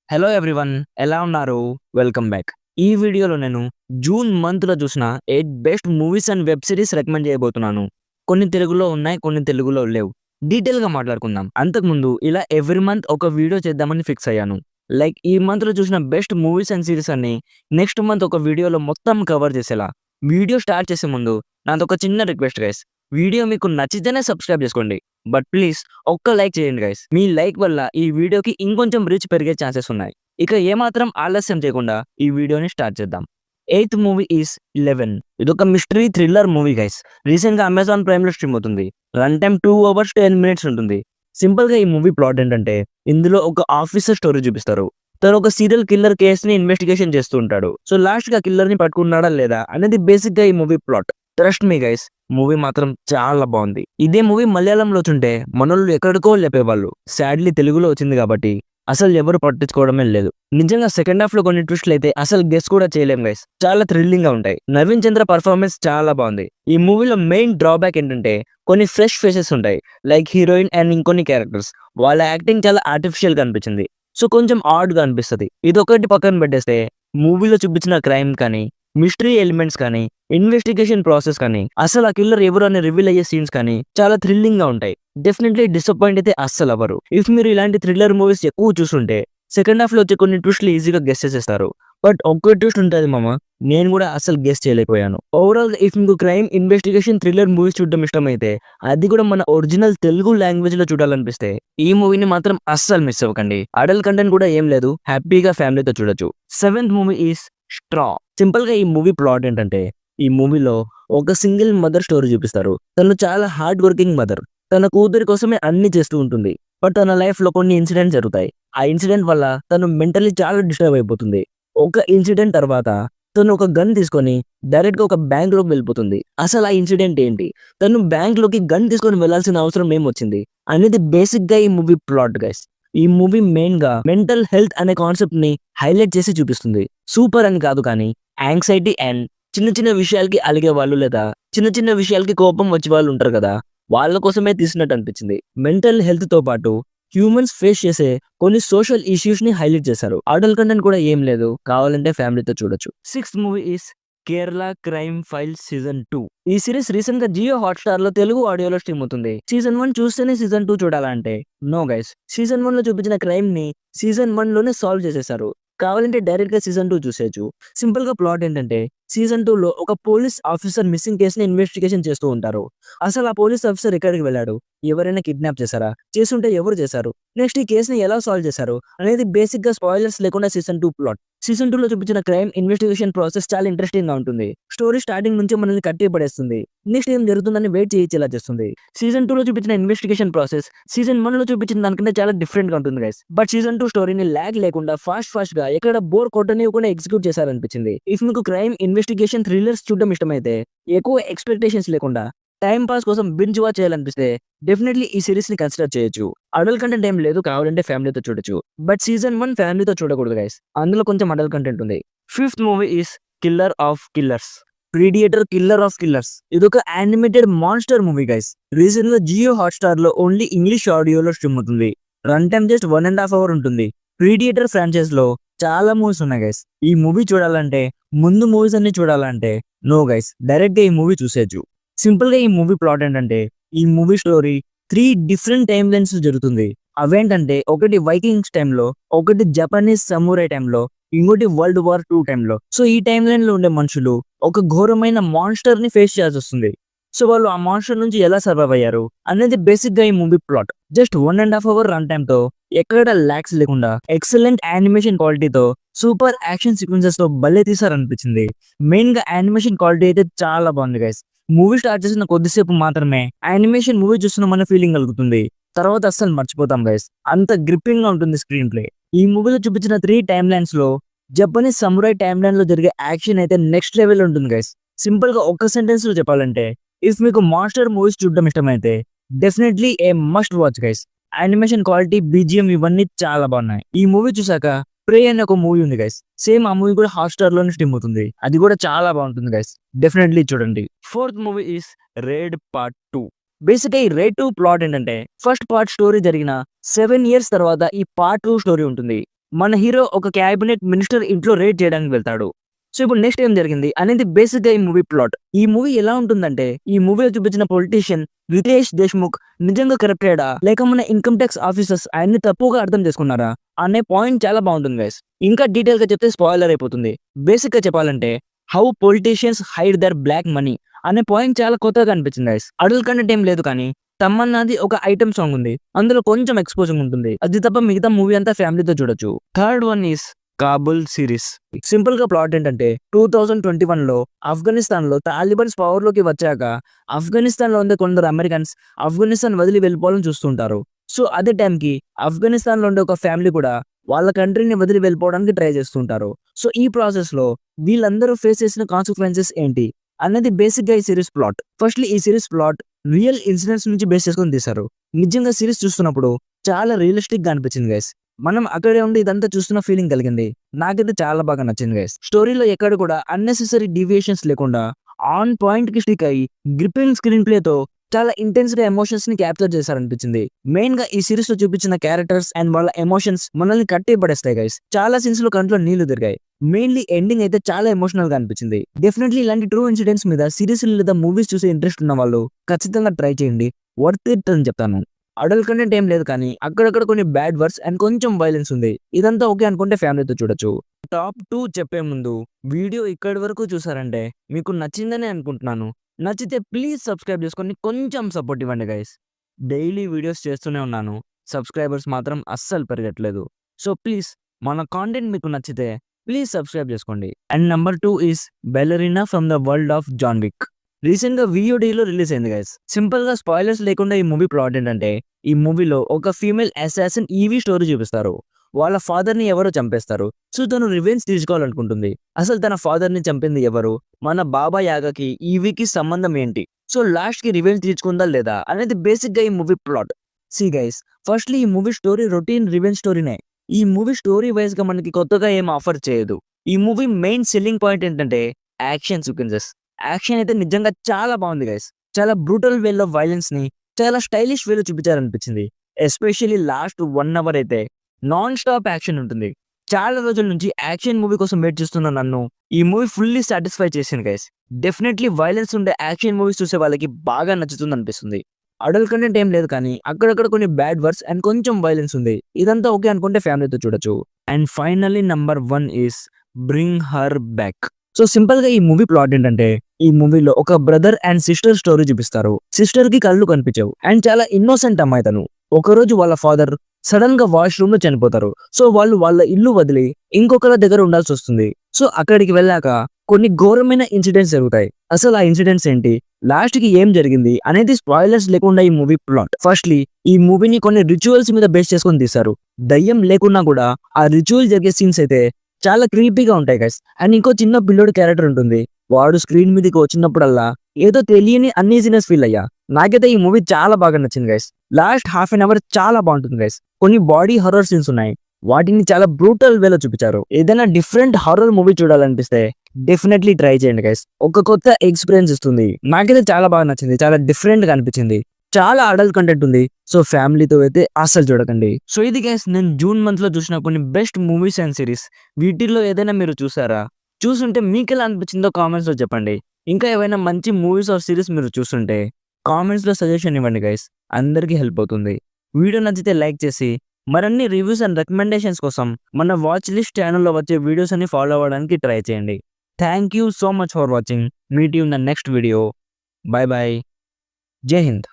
Hello everyone, ఎలా ఉన్నారు? Welcome back. ఈ వీడియోలో నేను జూన్ మంత్‌లో చూసిన 8 best movies and web series recommend చేయబోతున్నాను. కొన్ని తెలుగులో ఉన్నాయి, కొన్ని తెలుగులో లేవు. డీటెయిల్‌గా మాట్లాడుకుందాం. అంతకుముందు ఇలా ఎవ్రీ మంత్ ఒక వీడియో చేద్దామని ఫిక్స్ అయ్యాను. లైక్ ఈ మంత్‌లో చూసిన బెస్ట్ మూవీస్ అండ్ సీరీస్ అన్ని నెక్స్ట్ మంత్ ఒక వీడియోలో మొత్తం కవర్ చేసేలా. వీడియో స్టార్ట్ చేసే ముందు నాదొక చిన్న రిక్వెస్ట్ గైస్. వీడియో మీకు నచ్చితేనే సబ్స్క్రైబ్ చేసుకోండి. బట్ ప్లీజ్ ఒక్క లైక్ చేయండి గైస్. మీ లైక్ వల్ల ఈ వీడియోకి ఇంకొంచెం రీచ్ పెరిగే ఛాన్సెస్ ఉన్నాయి. ఇక ఏమాత్రం ఆలస్యం చేయకుండా ఈ వీడియోని స్టార్ట్ చేద్దాం. Eighth movie is 11. ఇదొక మిస్టరీ థ్రిల్లర్ మూవీ గైస్. రీసెంట్‌గా అమెజాన్ ప్రైమ్‌లో స్ట్రీమ్ అవుతుంది. రన్ టైమ్ 2 అవర్స్ 10 మినిట్స్ ఉంటుంది. సింపుల్‌గా ఈ మూవీ ప్లాట్ ఏంటంటే, ఇందులో ఒక ఆఫీసర్ స్టోరీ చూపిస్తారు. తను ఒక సీరియల్ కిల్లర్ కేస్‌ని ఇన్వెస్టిగేషన్ చేస్తూ ఉంటాడు. సో లాస్ట్‌గా కిల్లర్‌ని పట్టుకున్నాడా లేదా అనేది బేసిక్‌గా ఈ movie plot. Trust me guys, movie మాత్రం చాలా బాగుంది. ఇదే మూవీ మలయాళంలో వచ్చుంటే మనోళ్ళు ఎక్కడికో లేపేవాళ్ళు. సాడ్లీ తెలుగులో వచ్చింది కాబట్టి అసలు ఎవరు పట్టించుకోవడమే లేదు. నిజంగా సెకండ్ హాఫ్ లో కొన్ని ట్విస్ట్లు అయితే అసలు గెస్ కూడా చేయలేం గైస్. చాలా థ్రిల్లింగ్ గా ఉంటాయి. నవీన్ చంద్ర పర్ఫార్మెన్స్ చాలా బాగుంది. ఈ మూవీలో మెయిన్ డ్రాబ్యాక్ ఏంటంటే కొన్ని ఫ్రెష్ ఫేసెస్ ఉంటాయి. లైక్ హీరోయిన్ అండ్ ఇంకొన్ని క్యారెక్టర్స్. వాళ్ళ యాక్టింగ్ చాలా ఆర్టిఫిషియల్ గా అనిపించింది. సో కొంచెం ఆడ్ గా అనిపిస్తుంది. ఇది ఒకటి పక్కన పెట్టేస్తే మూవీలో చూపించిన క్రైమ్ కానీ, మిస్టరీ ఎలిమెంట్స్ కానీ, ఇన్వెస్టిగేషన్ ప్రాసెస్ కానీ, అసలు ఆ కిల్లర్ ఎవరు అని రివీల్ అయ్యే సీన్స్ కానీ చాలా థ్రిల్లింగ్ గా ఉంటాయి. డెఫినెట్లీ డిసప్పాయింట్ అయితే అస్సలు అవ్వరు. ఇఫ్ మీరు ఇలాంటి థ్రిల్లర్ మూవీస్ ఎక్కువ చూస్తుంటే సెకండ్ హాఫ్ లో వచ్చే కొన్ని ట్విస్ట్లు ఈజీగా గెస్ చేసేస్తారు. బట్ ఒక్క ట్విస్ట్ ఉంటుంది మామ, నేను కూడా అసలు గెస్ చేయలేకపోయాను. ఓవరాల్ ఇఫ్ మీకు క్రైమ్, ఇన్వెస్టిగేషన్, థ్రిల్లర్ మూవీస్ చూడడం ఇష్టమైతే, అది కూడా మన ఒరిజినల్ తెలుగు లాంగ్వేజ్ లో చూడాలనిపిస్తే ఈ మూవీని మాత్రం అస్సలు మిస్ అవ్వకండి. అడల్ట్ కంటెంట్ కూడా ఏం లేదు, హ్యాపీగా ఫ్యామిలీతో చూడొచ్చు. Seventh movie is straw. Simple గా ఈ మూవీ ప్లాట్ ఏంటంటే, ఈ మూవీలో ఒక సింగిల్ మదర్ స్టోరీ చూపిస్తారు. తను చాలా హార్డ్ వర్కింగ్ మదర్. తన కూతురి కోసమే అన్ని చేస్తూ ఉంటుంది. బట్ తన లైఫ్ లో కొన్ని ఇన్సిడెంట్స్ జరుగుతాయి. ఆ ఇన్సిడెంట్ వల్ల తను మెంటల్లీ చాలా డిస్టర్బ్ అయిపోతుంది. ఒక ఇన్సిడెంట్ తర్వాత తను ఒక గన్ తీసుకొని డైరెక్ట్ గా ఒక బ్యాంక్ లోకి వెళ్ళిపోతుంది. అసలు ఆ ఇన్సిడెంట్ ఏంటి, తను బ్యాంక్ లోకి గన్ తీసుకొని వెళ్లాల్సిన అవసరం ఏమొచ్చింది అనేది బేసిక్ గా ఈ మూవీ ప్లాట్ గైస్. ఈ మూవీ మెయిన్ గా మెంటల్ హెల్త్ అనే కాన్సెప్ట్ ని హైలైట్ చేసి చూపిస్తుంది. సూపర్ అని కాదు కానీ యాంగ్జైటీ అండ్ చిన్న చిన్న విషయాలకి అలిగే వాళ్ళు, లేదా చిన్న చిన్న విషయాలకి కోపం వచ్చే వాళ్ళు ఉంటారు కదా, వాళ్ళ కోసమే తీసినట్టు అనిపించింది. మెంటల్ హెల్త్ తో పాటు హ్యూమన్స్ ఫేస్ చేసే కొన్ని సోషల్ ఇష్యూస్ ని హైలైట్ చేశారు. అడల్ట్ కంటెంట్ కూడా ఏం లేదు, కావాలంటే ఫ్యామిలీతో చూడొచ్చు. Sixth movie is Kerala crime files season 2. ఈ సిరీస్ రీసెంట్ గా జియో హాట్‌స్టార్ లో తెలుగు ఆడియోలో స్ట్రీమ్ అవుతుంది. సీజన్ 1 చూస్తేనే సీజన్ 2 చూడాలంటే నో గైస్. సీజన్ 1 లో చూపించిన క్రైమ్ ని సీజన్ 1 లోనే సాల్వ్ చేసేసారు. కావాలంటే డైరెక్ట్ గా సీజన్ 2 చూసేయచ్చు. సింపుల్ గా ప్లాట్ ఏంటంటే, సీజన్ 2 లో ఒక పోలీస్ ఆఫీసర్ మిస్సింగ్ కేసుని ఇన్వెస్టిగేషన్ చేస్తూ ఉంటారు. అసలు ఆ పోలీస్ ఆఫీసర్ ఎక్కడికి వెళ్ళాడు, ఎవరైనా కిడ్నాప్ చేశారా, చేసుంటే ఎవరు చేశారు, నెక్స్ట్ ఈ కేసుని ఎలా సాల్వ్ చేశారు అనేది బేసిక్ గా స్పాయిలర్స్ లేకుండా సీజన్ 2 ప్లాట్. సీజన్ 2 లో చూపించిన క్రైమ్ ఇన్వెస్టిగేషన్ ప్రాసెస్ చాలా ఇంట్రెస్టింగ్ గా ఉంటుంది. స్టోరీ స్టార్టింగ్ నుంచి మనల్ని కట్టి పడేస్తుంది. నెక్స్ట్ ఏం జరుగుతుందని వెయిట్ చేయించేలా చేస్తుంది. సీజన్ 2 లో చూపించిన ఇన్వెస్టిగేషన్ ప్రాసెస్ సీజన్ 1 లో చూపించిన దానికంటే చాలా డిఫరెంట్ గా ఉంటుంది గైస్. బట్ సీజన్ 2 స్టోరీని లాగ్ లేకుండా ఫాస్ట్ గా ఎక్కడ బోర్ కొట్టనివ్వకుండా ఎగ్జిక్యూట్ చేశారనిపించింది. ఇఫ్ మీకు క్రైమ్, ఇన్వెస్టిగేషన్, థ్రిల్లర్స్ చూడడం ఇష్టమైతే, ఎక్కువ ఎక్స్పెక్టేషన్స్ లేకుండా టైం పాస్ కోసం బింజ్ వాచ్ చేయాలనిపిస్తే డెఫినెట్లీ ఈ సిరీస్ ని కన్సిడర్ చేయొచ్చు. అడల్ట్ కంటెంట్ ఏం లేదు, కావాలంటే ఫ్యామిలీతో చూడొచ్చు. బట్ సీజన్ 1 ఫ్యామిలీతో చూడకూడదు గైస్, అందులో కొంచెం అడల్ట్ కంటెంట్ ఉంది. Fifth movie is Killer of Killers. Predator Killer of Killers. ఇదొక animated monster movie guys. Recent గా జియో హాట్‌స్టార్ లో ఓన్లీ ఇంగ్లీష్ ఆడియోలో స్ట్రీమ్ అవుతుంది. రన్ టైమ్ జస్ట్ 1.5 అవర్ ఉంటుంది. ప్రీడియేటర్ ఫ్రాంచైజ్ లో చాలా మూవీస్ ఉన్నాయి గైస్. ఈ మూవీ చూడాలంటే, ముందు మూవీస్ అన్ని చూడాలంటే నో గైస్, డైరెక్ట్ గా ఈ మూవీ చూసేయచ్చు. సింపుల్ గా ఈ మూవీ ప్లాట్ ఏంటంటే, ఈ movie story 3 different time lines జరుగుతుంది. అవేంటంటే, ఒకటి వైకింగ్స్ టైంలో, ఒకటి జపనీస్ సమూరై టైంలో, ఇంకోటి వరల్డ్ వార్ 2 టైంలో. సో ఈ టైమ్ లైన్ లో ఉండే మనుషులు ఒక ఘోరమైన మాన్స్టర్ ని ఫేస్ చేయాల్సి వస్తుంది. సో వాళ్ళు ఆ మాన్స్టర్ నుంచి ఎలా సర్వైవ్ అయ్యారు అనేది బేసిక్ గా ఈ movie plot. Just 1.5 hour run time తో ఎక్కడ ల్యాక్స్ లేకుండా ఎక్సలెంట్ యానిమేషన్ క్వాలిటీతో సూపర్ యాక్షన్ సీక్వెన్సెస్ తో భలే తీసారనిపించింది. మెయిన్ గా యానిమేషన్ క్వాలిటీ అయితే చాలా బాగుంది గైస్. మూవీ స్టార్ట్ చేసిన కొద్దిసేపు మాత్రమే యానిమేషన్ మూవీ చూస్తున్నామన్న ఫీలింగ్ కలుగుతుంది. తర్వాత అస్సలు మర్చిపోతాం గైస్, అంత గ్రిప్పింగ్ గా ఉంటుంది స్క్రీన్ ప్లే. ఈ మూవీలో చూపించిన 3 టైమ్ లైన్స్ లో జపనీస్ సమురాయ్ టైమ్ లైన్ లో జరిగే యాక్షన్ అయితే నెక్స్ట్ లెవెల్ ఉంటుంది గైస్. సింపుల్ గా ఒక్క సెంటెన్స్ లో చెప్పాలంటే, ఇఫ్ మీకు మాస్టర్ మూవీస్ చూడడం ఇష్టమైతే definitely a must watch guys. Animation quality, BGM ఇవన్నీ చాలా బాగున్నాయి. ఈ మూవీ చూసాక ప్రే అనే ఒక మూవీ ఉంది గైస్. సేమ్ ఆ మూవీ కూడా హాట్‌స్టార్ లోనే స్ట్రీమ్ అవుతుంది. అది కూడా చాలా బాగుంటుంది గైస్, డెఫినెట్లీ చూడండి. Fourth movie is raid part 2. Basic గా ఈ రేడ్ 2 ప్లాట్ ఏంటంటే, ఫస్ట్ పార్ట్ స్టోరీ జరిగిన 7 ఇయర్స్ తర్వాత ఈ పార్ట్ 2 స్టోరీ ఉంటుంది. మన హీరో ఒక క్యాబినెట్ మినిస్టర్ ఇంట్లో రైడ్ చేయడానికి వెళ్తాడు. సో ఇప్పుడు నెక్స్ట్ ఏం జరిగింది అనేది బేసిక్‌గా ఈ మూవీ ప్లాట్. ఈ మూవీ ఎలా ఉంటుందంటే, ఈ మూవీలో చూపించిన పొలిటీషియన్ రితేష్ దేశ్‌ముఖ్ నిజంగా కరప్టెడా? లేక మన ఇన్‌కమ్ టాక్స్ ఆఫీసర్స్ ఆయన్ని తప్పుగా అర్థం చేసుకున్నారా? అనే పాయింట్ చాలా బాగుంటుంది గైస్. ఇంకా డీటెయిల్‌గా చెప్తే స్పాయిలర్ అయిపోతుంది. బేసిక్‌గా చెప్పాలంటే how politicians hide their black money అనే పాయింట్ చాలా కొత్తగా అనిపించింది గైస్. అడల్ట్ కంటెంట్ ఏం లేదు కానీ తమన్నాది ఒక ఐటెమ్ సాంగ్ ఉంది. అందులో కొంచెం ఎక్స్‌పోజింగ్ ఉంటుంది. అది తప్ప మిగతా మూవీ అంతా ఫ్యామిలీతో చూడొచ్చు. Third one is Kabul series. Simple గా ప్లాట్ ఏంటంటే 2021లో ఆఫ్ఘనిస్తాన్‌లో తాలిబాన్స్ పవర్‌లోకి వచ్చాక ఆఫ్ఘనిస్తాన్‌లో ఉండే కొందరు అమెరికన్స్ ఆఫ్ఘనిస్తాన్ వదిలి వెళ్ళిపోవాలని చూస్తుంటారు. సో అదే టైంకి ఆఫ్ఘనిస్తాన్‌లో ఉండే ఒక ఫ్యామిలీ కూడా వాళ్ళ కంట్రీని వదిలి వెళ్ళిపోవడానికి ట్రై చేస్తుంటారు. సో ఈ ప్రాసెస్‌లో వీళ్ళందరూ ఫేస్ చేసిన కాన్సిక్వెన్సెస్ ఏంటి అనేది బేసిక్‌గా ఈ సిరీస్ ప్లాట్. ఫస్ట్‌లీ ఈ సిరీస్ ప్లాట్ రియల్ ఇన్సిడెంట్స్ నుంచి బేస్ చేసుకొని తీశారు. నిజంగా సిరీస్ చూస్తున్నప్పుడు చాలా రియలిస్టిక్‌గా అనిపించింది గైస్. మనం అక్కడే ఉండి ఇదంతా చూస్తున్న ఫీలింగ్ కలిగింది. నాకైతే చాలా బాగా నచ్చింది గైస్. స్టోరీలో ఎక్కడ కూడా అన్నెసెసరీ డీవియేషన్స్ లేకుండా ఆన్ పాయింట్ కి స్టిక్ అయ్యి గ్రిప్పింగ్ స్క్రీన్ ప్లేతో చాలా ఇంటెన్స్ గా ఎమోషన్స్ ని క్యాప్చర్ చేశారనిపించింది. మెయిన్ గా ఈ సిరీస్ లో చూపించిన క్యారెక్టర్స్ అండ్ వాళ్ళ ఎమోషన్స్ మనల్ని కట్టి పడేస్తాయి గైస్. చాలా సీన్స్ లో కంట్లో నీళ్లు తిరిగాయి. మెయిన్లీ ఎండింగ్ అయితే చాలా ఎమోషనల్ గా అనిపించింది. డెఫినెట్లీ ఇలాంటి ట్రూ ఇన్సిడెంట్స్ మీద సిరీస్ లేదా మూవీస్ చూసే ఇంట్రెస్ట్ ఉన్న వాళ్ళు ఖచ్చితంగా ట్రై చేయండి. వర్త్ ఇట్ అని చెప్తాను. అడల్ట్ కంటెంట్ ఏం లేదు కానీ అక్కడక్కడ కొన్ని బ్యాడ్ వర్డ్స్ అండ్ కొంచెం వైలెన్స్ ఉంది. ఇదంతా ఓకే అనుకుంటే ఫ్యామిలీతో చూడొచ్చు. టాప్ 2 చెప్పే ముందు వీడియో ఇక్కడి వరకు చూసారంటే మీకు నచ్చిందని అనుకుంటున్నాను. నచ్చితే ప్లీజ్ సబ్స్క్రైబ్ చేసుకొని కొంచెం సపోర్ట్ ఇవ్వండి గైస్. డైలీ వీడియోస్ చేస్తూనే ఉన్నాను. సబ్స్క్రైబర్స్ మాత్రం అస్సలు పెరగట్లేదు. సో ప్లీజ్ మన కాంటెంట్ మీకు నచ్చితే ప్లీజ్ సబ్స్క్రైబ్ చేసుకోండి. And number 2 is Ballerina from the world of John Wick. Recent గా VODలో రిలీజ్ అయింది గైస్. సింపుల్ గా స్పాయిలర్స్ లేకుండా ఈ మూవీ ప్లాట్ ఏంటంటే, ఈ మూవీలో ఒక ఫీమేల్ అసాసిన్ ఈవీ స్టోరీ చూపిస్తారు. వాళ్ళ ఫాదర్ ని ఎవరో చంపేస్తారు. సో తను రివెంజ్ తీర్చుకోవాలనుకుంటుంది. అసలు తన ఫాదర్ ని చంపింది ఎవరు, మన బాబా యాగకి ఈవీకి సంబంధం ఏంటి, సో లాస్ట్ కి రివెంజ్ తీర్చుకుందా లేదా అనేది బేసిక్ గా ఈ movie plot. See guys, firstly ఈ మూవీ స్టోరీ రొటీన్ రివెంజ్ స్టోరీనే. ఈ మూవీ స్టోరీ వైజ్ గా మనకి కొత్తగా ఏం ఆఫర్ చేయదు. ఈ మూవీ మెయిన్ సెల్లింగ్ పాయింట్ ఏంటంటే యాక్షన్ సీక్వెన్సెస్. యాక్షన్ అయితే నిజంగా చాలా బాగుంది గైస్. చాలా బ్రూటల్ వేలో వైలెన్స్ ని చాలా స్టైలిష్ వేలో చూపించారనిపించింది. ఎస్పెషల్లీ లాస్ట్ 1 అవర్ అయితే నాన్ స్టాప్ యాక్షన్ ఉంటుంది. చాలా రోజుల నుంచి యాక్షన్ మూవీ కోసం వెయిట్ చేస్తున్న నన్ను ఈ మూవీ ఫుల్లీ సాటిస్ఫై చేసింది గైస్. డెఫినెట్లీ వైలెన్స్ ఉండే యాక్షన్ మూవీస్ చూసే వాళ్ళకి బాగా నచ్చుతుంది అనిపిస్తుంది. అడల్ట్ కంటెంట్ ఏం లేదు కానీ అక్కడక్కడ కొన్ని బ్యాడ్ వర్డ్స్ అండ్ కొంచెం వైలెన్స్ ఉంది. ఇదంతా ఓకే అనుకుంటే ఫ్యామిలీతో చూడొచ్చు. And finally number 1 is bring her back. So simple గా ఈ మూవీ ప్లాట్ ఏంటంటే, ఈ మూవీలో ఒక బ్రదర్ అండ్ సిస్టర్ స్టోరీ చూపిస్తారు. సిస్టర్ కి కళ్ళు కనిపించవు అండ్ చాలా ఇన్నోసెంట్ అమ్మాయి తను. ఒకరోజు వాళ్ళ ఫాదర్ సడన్ గా వాష్రూమ్ లో చనిపోతారు. సో వాళ్ళు వాళ్ళ ఇల్లు వదిలి ఇంకొకరి దగ్గర ఉండాల్సి వస్తుంది. సో అక్కడికి వెళ్ళాక కొన్ని ఘోరమైన ఇన్సిడెంట్స్ జరుగుతాయి. అసలు ఆ ఇన్సిడెంట్స్ ఏంటి, లాస్ట్ కి ఏం జరిగింది అనేది స్పాయిలర్స్ లేకుండా ఈ మూవీ ప్లాట్. ఫస్ట్లీ ఈ మూవీని కొన్ని రిచువల్స్ మీద బేస్ చేసుకొని తీశారు. దయ్యం లేకున్నా కూడా ఆ రిచువల్ జరిగే సీన్స్ అయితే చాలా క్రీపీగా ఉంటాయి గైస్. అండ్ ఇంకో చిన్న పిల్లోడు క్యారెక్టర్ ఉంటుంది. వాడు స్క్రీన్ మీదకి వచ్చినప్పుడల్లా ఏదో తెలియని అన్ఈజీనెస్ ఫీల్ అయ్యా. నాకైతే ఈ మూవీ చాలా బాగా నచ్చింది guys. Last half an hour చాలా బాగుంటుంది గైస్. కొన్ని బాడీ హర్రర్ సీన్స్ ఉన్నాయి. వాటిని చాలా బ్రూటల్ వేలో చూపించారు. ఏదైనా డిఫరెంట్ హారర్ మూవీ చూడాలనిపిస్తే డెఫినెట్లీ ట్రై చేయండి గైస్. ఒక కొత్త ఎక్స్పీరియన్స్ ఇస్తుంది. నాకైతే చాలా బాగా నచ్చింది. చాలా డిఫరెంట్ గా అనిపించింది. చాలా అడల్ట్ కంటెంట్ ఉంది. సో ఫ్యామిలీతో అయితే అస్సలు చూడకండి. సో ఇది గైస్, నేను జూన్ మంత్ లో చూసిన కొన్ని బెస్ట్ మూవీస్ అండ్ సిరీస్. వీటిల్లో ఏదైనా మీరు చూసారా? చూసుంటే మీకు ఎలా అనిపించిందో కామెంట్స్ లో చెప్పండి. ఇంకా ఏవైనా మంచి మూవీస్ ఆర్ సిరీస్ మీరు చూస్తుంటే కామెంట్స్ లో సజెషన్ ఇవ్వండి గైస్. అందరికీ హెల్ప్ అవుతుంది. వీడియో నచ్చితే లైక్ చేసి మరిన్ని రివ్యూస్ అండ్ రికమెండేషన్స్ కోసం మన వాచ్ లిస్ట్ ఛానల్లో వచ్చే వీడియోస్ అన్ని ఫాలో అవ్వడానికి ట్రై చేయండి. Thank you so much for watching. Meet you in the next video. By by. జై హింద్.